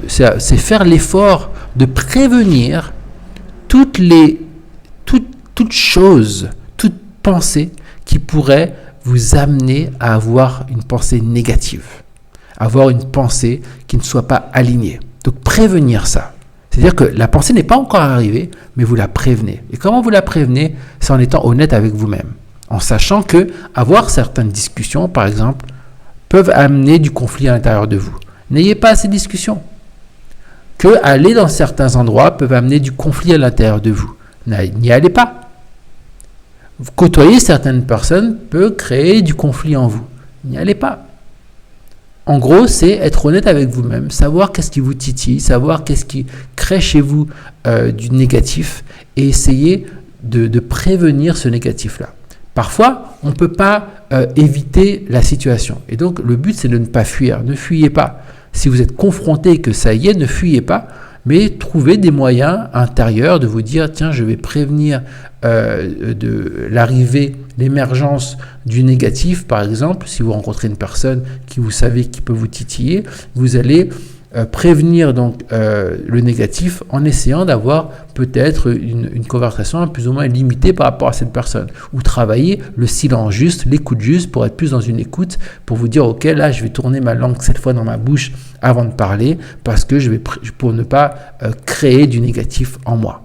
c'est faire l'effort de prévenir toute chose, toute pensée qui pourrait vous amener à avoir une pensée négative, avoir une pensée qui ne soit pas alignée. Donc prévenir ça. C'est-à-dire que la pensée n'est pas encore arrivée, mais vous la prévenez. Et comment vous la prévenez? C'est en étant honnête avec vous-même, en sachant que avoir certaines discussions, par exemple, peuvent amener du conflit à l'intérieur de vous. N'ayez pas ces discussions. Que aller dans certains endroits peuvent amener du conflit à l'intérieur de vous. N'y allez pas. Côtoyer certaines personnes peut créer du conflit en vous. N'y allez pas. En gros, c'est être honnête avec vous-même, savoir qu'est-ce qui vous titille, savoir qu'est-ce qui crée chez vous du négatif et essayer de prévenir ce négatif-là. Parfois, on ne peut pas éviter la situation. Et donc, le but, c'est de ne pas fuir. Ne fuyez pas. Si vous êtes confronté et que ça y est, ne fuyez pas, mais trouvez des moyens intérieurs de vous dire, tiens, je vais prévenir de l'arrivée, l'émergence du négatif, par exemple. Si vous rencontrez une personne qui vous savez qui peut vous titiller, vous allez prévenir donc le négatif en essayant d'avoir peut-être une conversation plus ou moins limitée par rapport à cette personne, ou travailler le silence juste, l'écoute juste pour être plus dans une écoute, pour vous dire ok, là je vais tourner ma langue cette fois dans ma bouche avant de parler parce que pour ne pas créer du négatif en moi.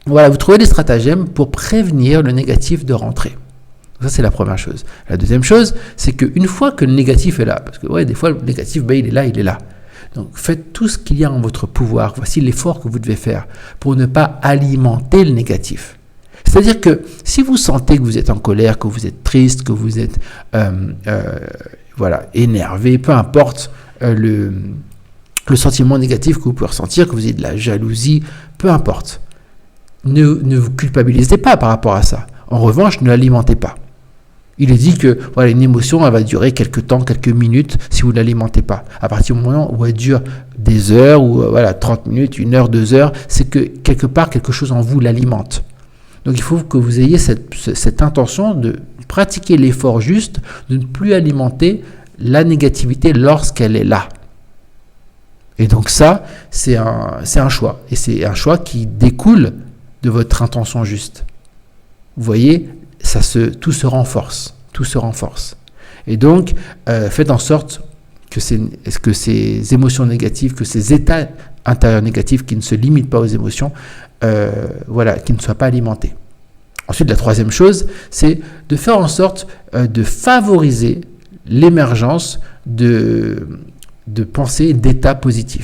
Voilà, vous trouvez des stratagèmes pour prévenir le négatif de rentrer. Ça, c'est la première chose. La deuxième chose, c'est qu'une fois que le négatif est là, parce que des fois le négatif, il est là. Donc, faites tout ce qu'il y a en votre pouvoir. Voici l'effort que vous devez faire pour ne pas alimenter le négatif. C'est-à-dire que si vous sentez que vous êtes en colère, que vous êtes triste, que vous êtes énervé, peu importe le sentiment négatif que vous pouvez ressentir, que vous ayez de la jalousie, peu importe. Ne vous culpabilisez pas par rapport à ça. En revanche, ne l'alimentez pas. Il est dit que une émotion, elle va durer quelques temps, quelques minutes si vous ne l'alimentez pas. À partir du moment où elle dure des heures, ou 30 minutes, 1 heure, 2 heures, c'est que quelque part, quelque chose en vous l'alimente. Donc il faut que vous ayez cette intention de pratiquer l'effort juste, de ne plus alimenter la négativité lorsqu'elle est là. Et donc ça, c'est un choix. Et c'est un choix qui découle de votre intention juste. Vous voyez, tout se renforce. Et donc, faites en sorte que ces émotions négatives, que ces états intérieurs négatifs qui ne se limitent pas aux émotions, qui ne soient pas alimentés. Ensuite, la troisième chose, c'est de faire en sorte de favoriser l'émergence de pensées, d'états positifs.